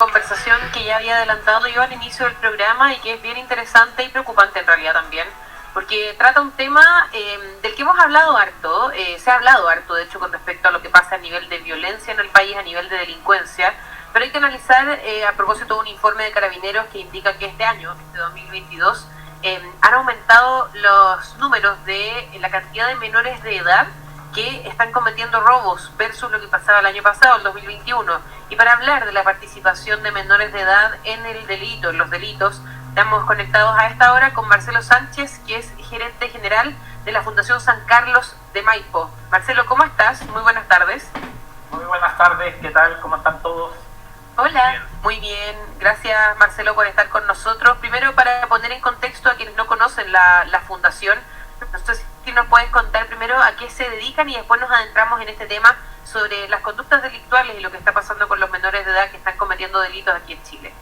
conversación que ya había adelantado yo al inicio del programa y que es bien interesante y preocupante en realidad también, porque trata un tema del que hemos hablado harto, se ha hablado harto de hecho con respecto a lo que pasa a nivel de violencia en el país, a nivel de delincuencia, pero hay que analizar a propósito de un informe de Carabineros que indica que este año, este 2022, han aumentado los números de la cantidad de menores de edad que están cometiendo robos versus lo que pasaba el año pasado, el 2021. Y para hablar de la participación de menores de edad en el delito, en los delitos, estamos conectados a esta hora con Marcelo Sánchez, que es gerente general de la Fundación San Carlos de Maipo. Marcelo, ¿cómo estás? Muy buenas tardes. Muy buenas tardes, ¿qué tal? ¿Cómo están todos? Hola, bien. Muy bien. Gracias, Marcelo, por estar con nosotros. Primero, para poner en contexto a quienes no conocen la Fundación, no sé si nos puedes contar primero a qué se dedican y después nos adentramos en este tema sobre las conductas delictuales y lo que está pasando con los menores de edad que están cometiendo delitos aquí en Chile.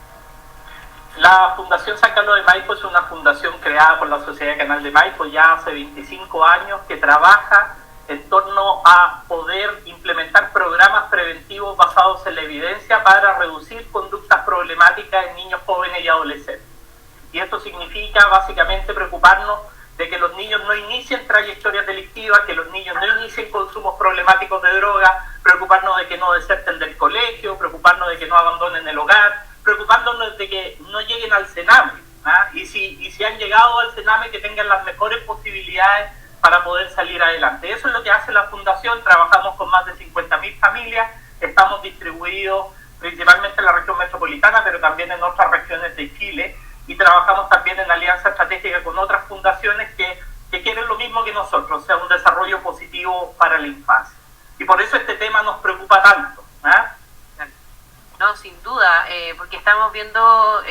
La Fundación San Carlos de Maipo es una fundación creada por la Sociedad Canal de Maipo ya hace 25 años que trabaja en torno a poder implementar programas preventivos basados en la evidencia para reducir conductas problemáticas en niños, jóvenes y adolescentes. Y esto significa básicamente preocuparnos de que los niños no inicien trayectorias delictivas, que los niños no inicien consumos problemáticos de droga, preocuparnos de que no deserten del colegio, preocuparnos de que no abandonen el hogar, preocupándonos de que no lleguen al Sename, ¿ah? Y si han llegado al Sename, que tengan las mejores posibilidades para poder salir adelante. Eso es lo que hace la Fundación. Trabajamos con más de 50.000 familias, estamos distribuidos principalmente en la región metropolitana, pero también en otras regiones de Chile, y trabajamos también en alianza estratégica con otras fundaciones que quieren lo mismo que nosotros, o sea, un desarrollo positivo para la infancia. Y por eso este tema nos preocupa tanto, ¿ah? No, sin duda, porque estamos viendo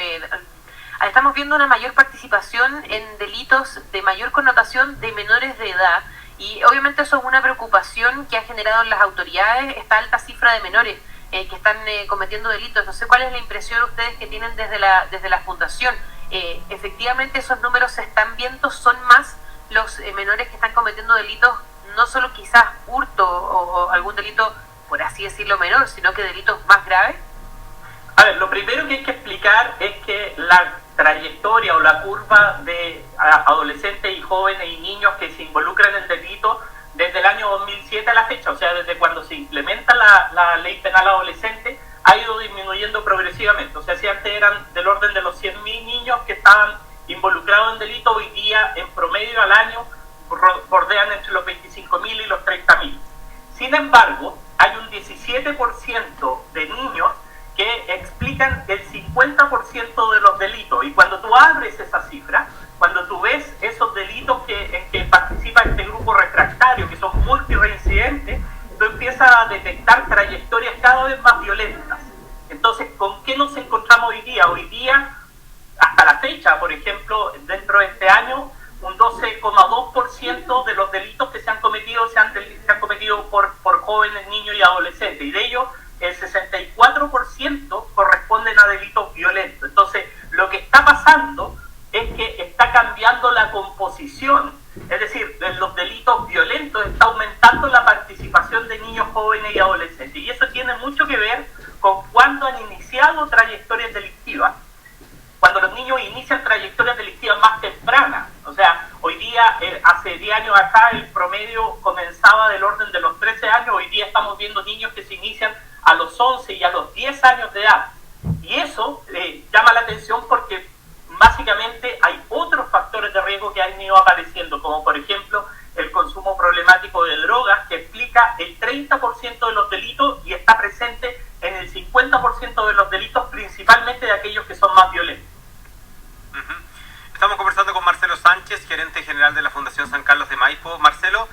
una mayor participación en delitos de mayor connotación de menores de edad, y obviamente eso es una preocupación que ha generado en las autoridades esta alta cifra de menores que están cometiendo delitos. No sé cuál es la impresión ustedes que tienen desde la Fundación. Efectivamente esos números se están viendo, son más los menores que están cometiendo delitos, no solo quizás hurto o algún delito, por así decirlo, menor, sino que delitos más graves. A ver, lo primero que hay que explicar es que la trayectoria o la curva de adolescentes y jóvenes y niños que se involucran en delito desde el año 2007 a la fecha, o sea, desde cuando se implementa la ley penal adolescente, ha ido disminuyendo progresivamente. O sea, si antes eran del orden de los 100.000 niños que estaban involucrados en delito, hoy día en promedio al año bordean entre los 25.000 y los 30.000. Sin embargo, hay un 17% de niños que explican el 50% de los delitos. Y cuando tú abres esa cifra, cuando tú ves esos delitos en que participa este grupo refractario, que son multireincidentes, tú empiezas a detectar trayectorias cada vez más violentas. Entonces, ¿con qué nos encontramos hoy día? Hoy día, hasta la fecha, por ejemplo, dentro de este año, un 12,2% de los delitos que se han cometido se han cometido por jóvenes, niños y adolescentes. Y de ellos, el 64% corresponden a delitos violentos. Entonces, lo que está pasando es que está cambiando la composición. Es decir, en los delitos violentos está aumentando la participación de niños, jóvenes y adolescentes. Y eso tiene mucho que ver con cuándo han iniciado trayectorias delictivas. Cuando los niños inician trayectorias delictivas más tempranas. O sea, hoy día, hace 10 años acá, el promedio comenzaba del orden de los 13 años. Hoy día estamos viendo niños que se inician a los 11 y a los 10 años de edad. Y eso llama la atención porque básicamente hay otros factores de riesgo que han ido apareciendo, como por ejemplo el consumo problemático de drogas, que explica el 30% de los delitos y está presente en el 50% de los delitos, principalmente de aquellos que son más violentos. Estamos conversando con Marcelo Sánchez, gerente general de la Fundación San Carlos de Maipo. Marcelo,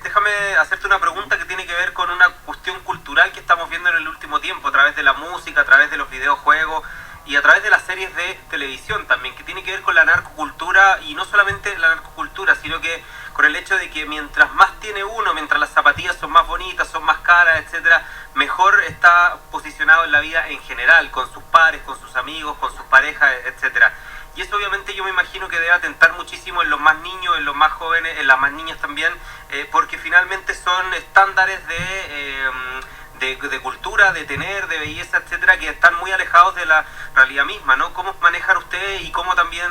déjame hacerte una pregunta que tiene que ver con una cuestión cultural que estamos viendo en el último tiempo, a través de la música, a través de los videojuegos y a través de las series de televisión también, que tiene que ver con la narcocultura, y no solamente la narcocultura, sino que con el hecho de que mientras más tiene uno, mientras las zapatillas son más bonitas, son más caras, etcétera, mejor está posicionado en la vida en general, con sus pares, con sus amigos, con sus parejas, etcétera. Y eso obviamente yo me imagino que debe atentar muchísimo en los más niños, en los más jóvenes, en las más niñas también, porque finalmente son estándares de cultura, de tener, de belleza, etcétera, que están muy alejados de la realidad misma, ¿no? ¿Cómo manejan ustedes y cómo también,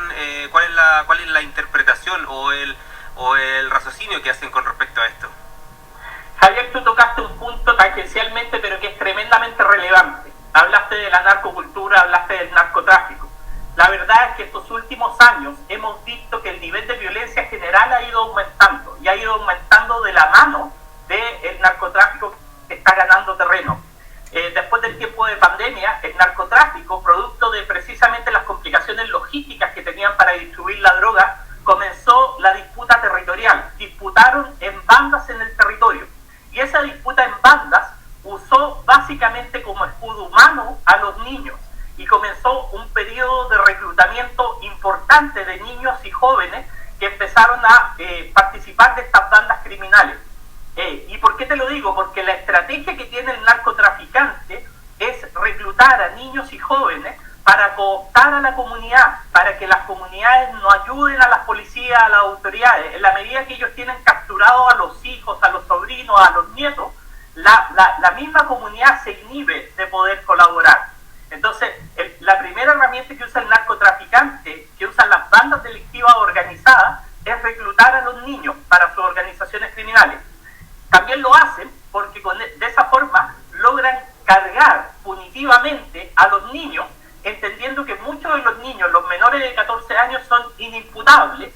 cuál es la interpretación o el raciocinio que hacen con respecto a esto? Javier, tú tocaste un punto tangencialmente, pero que es tremendamente relevante. Hablaste de la narcocultura, hablaste del narcotráfico. La verdad es que estos últimos años hemos visto que el nivel de violencia general ha ido aumentando, y ha ido aumentando de la mano del narcotráfico que está ganando terreno. Después del tiempo de pandemia, el narcotráfico, producto de precisamente las complicaciones logísticas que tenían para distribuir la droga, comenzó la disputa territorial. Disputaron en bandas en el territorio. Y esa disputa en bandas usó básicamente como escudo humano a los niños, y comenzó un periodo de reclutamiento importante de niños y jóvenes que empezaron a participar de estas bandas criminales. ¿Y por qué te lo digo? Porque la estrategia que tiene el narcotraficante es reclutar a niños y jóvenes para cooptar a la comunidad, para que las comunidades no ayuden a las policías, a las autoridades. En la medida que ellos tienen capturados a los hijos, a los sobrinos, a los nietos, la misma comunidad se inhibe de poder colaborar. Entonces, la primera herramienta que usa el narcotraficante, que usan las bandas delictivas organizadas, es reclutar a los niños para sus organizaciones criminales. También lo hacen porque de esa forma logran cargar punitivamente a los niños, entendiendo que muchos de los niños, los menores de 14 años, son inimputables,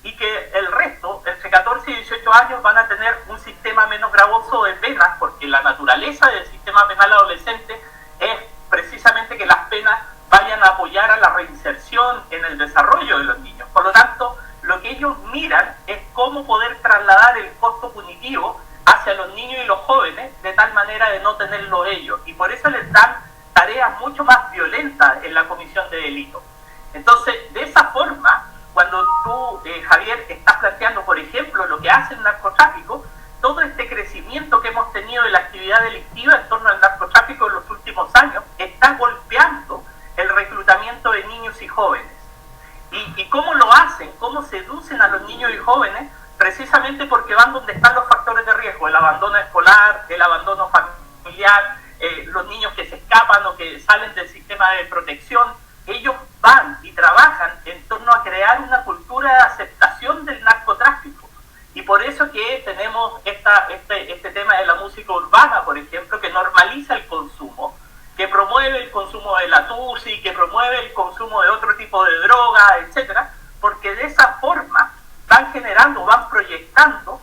y que el resto, entre 14 y 18 años, van a tener un sistema menos gravoso de penas, porque la naturaleza del sistema penal adolescente es precisamente que las penas vayan a apoyar a la reinserción en el desarrollo de los niños. Por lo tanto, lo que ellos miran es cómo poder trasladar el costo punitivo hacia los niños y los jóvenes, de tal manera de no tenerlo ellos, y por eso les dan tareas mucho más violentas en la comisión de delitos. Entonces, de esa forma, cuando tú, Javier, estás planteando, por ejemplo, lo que hace el narcotráfico, todo este crecimiento que hemos tenido de la actividad delictiva en torno al narcotráfico en los últimos años está golpeando el reclutamiento de niños y jóvenes. ¿Y cómo lo hacen? ¿Cómo seducen a los niños y jóvenes? Precisamente porque van donde están los factores de riesgo: el abandono escolar, el abandono familiar, los niños que se escapan o que salen del sistema de protección. Ellos van y trabajan en torno a crear una cultura de aceptación del narcotráfico. Y por eso que tenemos este tema de la música urbana, por ejemplo, que normaliza el consumo, que promueve el consumo de la tusi, que promueve el consumo de otro tipo de droga, etcétera, porque de esa forma van generando, van proyectando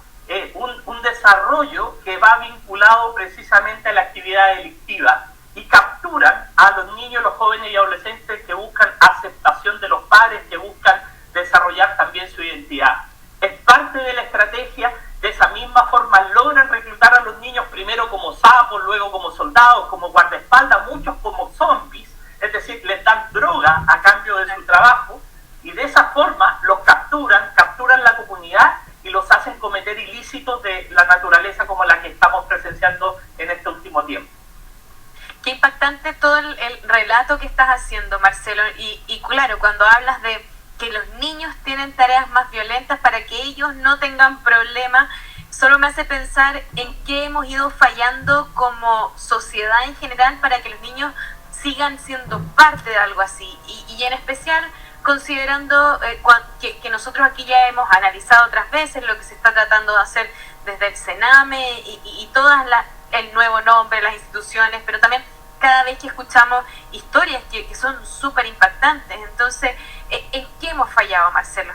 un desarrollo que va vinculado precisamente a la actividad delictiva, y capturan a los niños, los jóvenes y adolescentes que buscan aceptación de los padres, que buscan desarrollar también su identidad. Es parte de la estrategia. De esa misma forma logran reclutar a los niños, primero como sapos, luego como soldados, como guardaespaldas, muchos como zombies, es decir, les dan droga a cambio de su trabajo, y de esa forma los capturan la comunidad y los hacen cometer ilícitos de la naturaleza como la que estamos presenciando en este último tiempo. Qué impactante todo el relato que estás haciendo, Marcelo, y claro, cuando hablas de que los niños tienen tareas más violentas para que ellos no tengan problemas, solo me hace pensar en qué hemos ido fallando como sociedad en general para que los niños sigan siendo parte de algo así, y en especial considerando que nosotros aquí ya hemos analizado otras veces lo que se está tratando de hacer desde el CENAME y todas el nuevo nombre, las instituciones, pero también cada vez que escuchamos historias que son súper impactantes. Entonces, ¿en qué hemos fallado, Marcelo?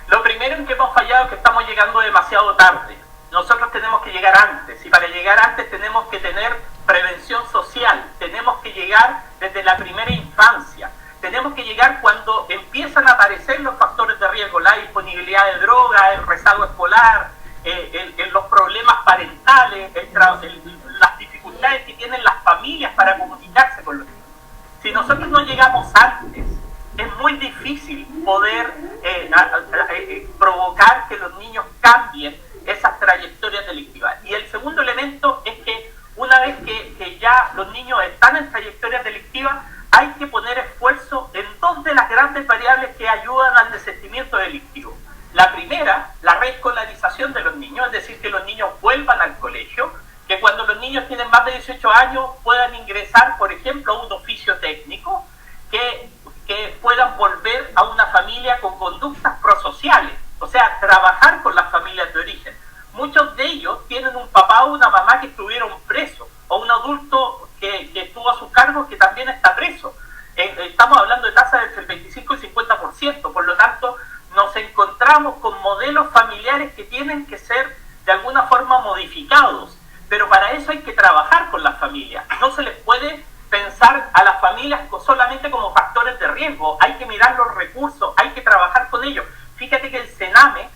Lo primero en que hemos fallado es que estamos llegando demasiado tarde. Nosotros tenemos que llegar antes, y para llegar antes tenemos que tener prevención social, tenemos que llegar desde la primera infancia, tenemos que llegar cuando empiezan a aparecer los factores de riesgo, la disponibilidad de droga, el rezago escolar, los problemas parentales, las dificultades que tienen las familias para comunicarse con los niños. Si nosotros no llegamos antes, es muy difícil poder provocar que los niños cambien esas trayectorias delictivas. Y el segundo elemento es que una vez que ya los niños están en trayectorias delictivas, hay que poner esfuerzo en dos de las grandes variables que ayudan al desistimiento delictivo. La primera, la reescolarización de los niños, es decir, que los niños vuelvan al colegio, que cuando los niños tienen tienen más de 18 años puedan ingresar, por ejemplo, a un oficio técnico, que puedan volver a una familia con conductas prosociales, o sea, trabajar con las familias de origen. Muchos de ellos tienen un papá o una mamá que estuvieron presos, o un adulto que estuvo a su cargo que también está preso. Estamos hablando de tasas entre el 25 y 50%, por lo tanto, nos encontramos con modelos familiares que tienen que ser de alguna forma modificados, pero para eso hay que trabajar con las familias. No se les puede pensar a las familias solamente como factores de riesgo, hay que mirar los recursos, hay que trabajar con ellos. Fíjate que el Sename,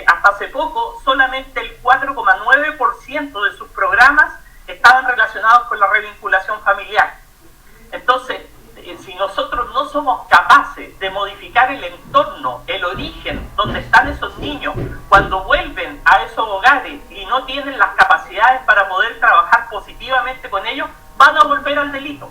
hasta hace poco, solamente el 4,9% de sus programas estaban relacionados con la revinculación familiar. Entonces, si nosotros no somos capaces de modificar el entorno, el origen, donde están esos niños, cuando vuelven a esos hogares y no tienen las capacidades para poder trabajar positivamente con ellos, van a volver al delito.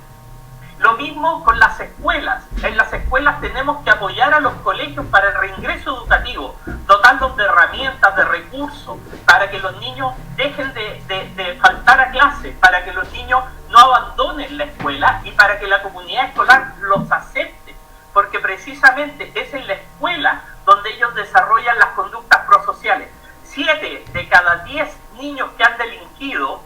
Lo mismo con las escuelas. En las escuelas tenemos que apoyar a los colegios para el reingreso educativo, dotarlos de herramientas, de recursos, para que los niños dejen de faltar a clase, para que los niños no abandonen la escuela y para que la comunidad escolar los acepte, porque precisamente es en la escuela donde ellos desarrollan las conductas prosociales. 7 de cada 10 niños que han delinquido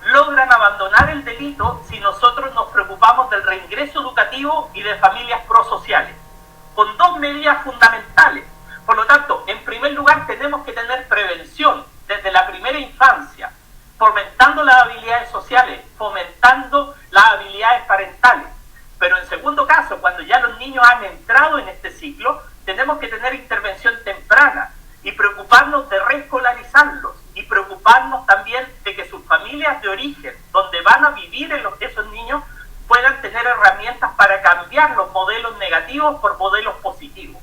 logran abandonar el delito si nosotros nos preocupamos del reingreso educativo y de familias prosociales, con 2 medidas fundamentales. Por lo tanto, en primer lugar, tenemos que tener prevención desde la primera infancia, fomentando las habilidades sociales, fomentando las habilidades parentales. Pero en segundo caso, cuando ya los niños han entrado en este ciclo, tenemos que tener intervención temprana y preocuparnos de reescolarizarlos y preocuparnos también de que sus familias de origen, donde van a vivir esos niños, puedan tener herramientas para cambiar los modelos negativos por modelos positivos.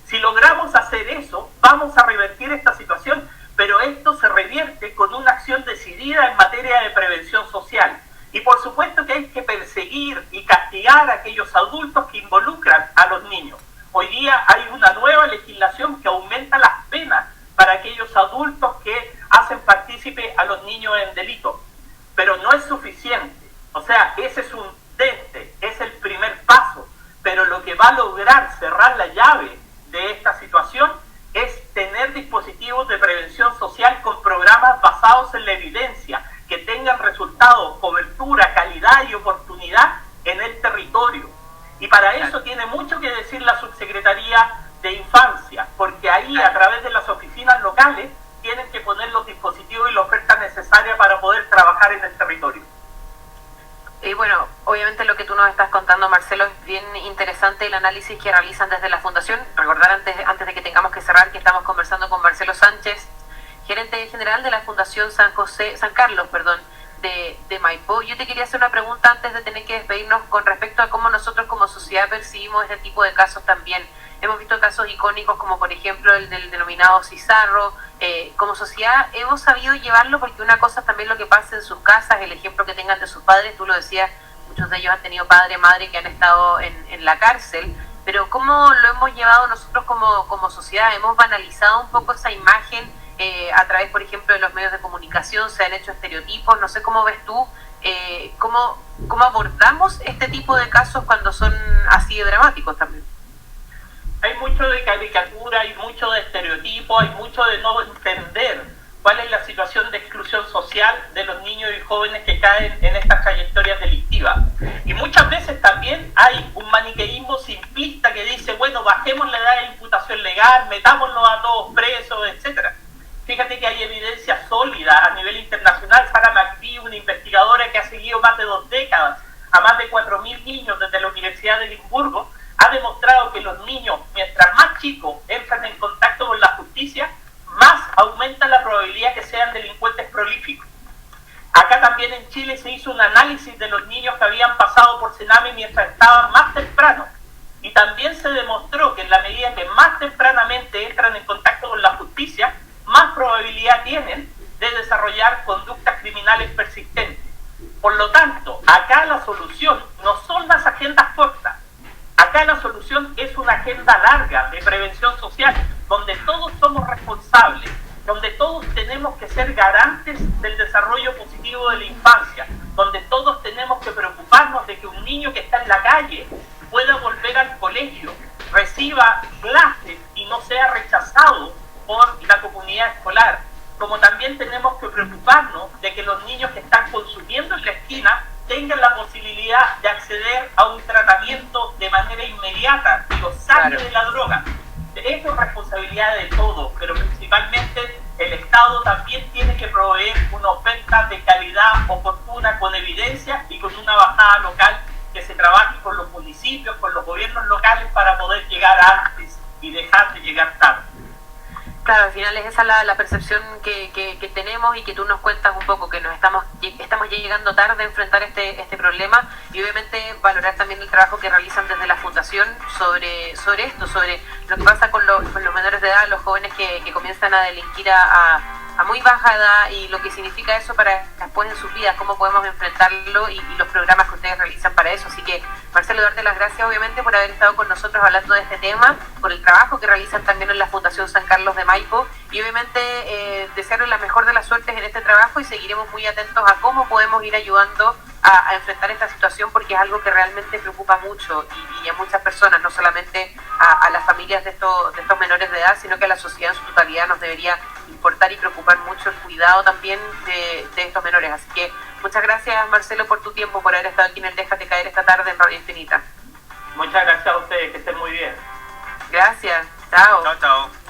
Si logramos hacer eso, vamos a revertir esta situación, pero esto se revierte con una acción decidida en materia de prevención social. Y por supuesto que hay que perseguir y castigar a aquellos adultos que involucran a los niños. Hoy día hay una nueva legislación que aumenta las penas para aquellos adultos que hacen partícipe a los niños en delitos, pero no es suficiente. O sea, ese es un dente, es el primer paso, pero lo que va a lograr cerrar la llave de esta situación es tener dispositivos de prevención social con programas basados en la evidencia, que tengan resultados, cobertura, calidad y oportunidad en el territorio. Y para eso tiene mucho que decir la Subsecretaría de Infancia, porque ahí a través de las oficinas locales tienen que poner los dispositivos y la oferta necesaria para poder trabajar en el territorio. Y bueno, obviamente lo que tú nos estás contando, Marcelo, es bien interesante el análisis que realizan desde la Fundación. Recordar antes de que tengamos que cerrar que estamos conversando con Marcelo Sánchez, gerente general de la Fundación San Carlos de Maipo. Yo te quería hacer una pregunta antes de tener que despedirnos con respecto a cómo nosotros como sociedad percibimos este tipo de casos también. Hemos visto casos icónicos como por ejemplo el del denominado Cizarro. Como sociedad hemos sabido llevarlo, porque una cosa es también lo que pasa en sus casas, el ejemplo que tengan de sus padres, tú lo decías, muchos de ellos han tenido padre, madre que han estado en la cárcel, pero cómo lo hemos llevado nosotros como sociedad. Hemos banalizado un poco esa imagen a través, por ejemplo, de los medios de comunicación, se han hecho estereotipos. No sé cómo ves tú, cómo abordamos este tipo de casos cuando son así de dramáticos también. Hay mucho de caricatura, hay mucho de estereotipo, hay mucho de no entender cuál es la situación de exclusión social de los niños y jóvenes que caen en estas trayectorias delictivas. Y muchas veces también hay un maniqueísmo simplista que dice, bueno, bajemos la edad de imputación legal, metámoslos a todos presos, etcétera. Fíjate que hay evidencia sólida a nivel internacional. Sarah McVie, una investigadora que ha seguido más de 2 décadas a más de 4.000 niños desde la Universidad de Edimburgo, ha demostrado que los niños, mientras más chicos entran en contacto con la justicia, más aumenta la probabilidad que sean delincuentes prolíficos. Acá también en Chile se hizo un análisis de los niños que habían pasado por Sename mientras estaban más temprano, y también se demostró que en la medida que más tempranamente entran en contacto con la justicia, más probabilidad tienen de desarrollar conductas criminales persistentes. Por lo tanto, acá la solución no son las agendas cortas. Acá la solución es una agenda larga de prevención social, donde todos somos responsables, donde todos tenemos que ser garantes del desarrollo positivo de la infancia. está en la calle pueda volver al colegio, reciba clases y no sea rechazado por la comunidad escolar. Como también tenemos que preocuparnos de que los niños que están consumiendo en la esquina tengan la posibilidad de acceder a un tratamiento de manera inmediata y los saque de la droga. Eso es responsabilidad de todos, pero principalmente el Estado también tiene que proveer una oferta de calidad oportuna, con evidencia y con una bajada local que se trabaje con los municipios, con los gobiernos locales para poder llegar antes y dejar de llegar tarde. Claro, al final es esa la percepción que tenemos y que tú nos cuentas un poco, que estamos ya llegando tarde a enfrentar este problema, y obviamente valorar también el trabajo que realizan desde la Fundación sobre esto, sobre lo que pasa con los menores de edad, los jóvenes que comienzan a delinquir a muy baja edad, y lo que significa eso para después en sus vidas, cómo podemos enfrentarlo y los programas que ustedes realizan para eso. Así que, Marcelo, darte las gracias obviamente por haber estado con nosotros hablando de este tema, por el trabajo que realizan también en la Fundación San Carlos de Maipo, y obviamente desearles la mejor de las suertes en este trabajo, y seguiremos muy atentos a cómo podemos ir ayudando a enfrentar esta situación, porque es algo que realmente preocupa mucho y a muchas personas, no solamente a las familias de estos menores de edad, sino que a la sociedad en su totalidad nos debería importar y preocupar mucho el cuidado también de estos menores. Así que muchas gracias, Marcelo, por tu tiempo, por haber estado aquí en el Déjate Caer esta tarde en Radio Infinita. Muchas gracias a ustedes, que estén muy bien. Gracias, chao. Chao, chao.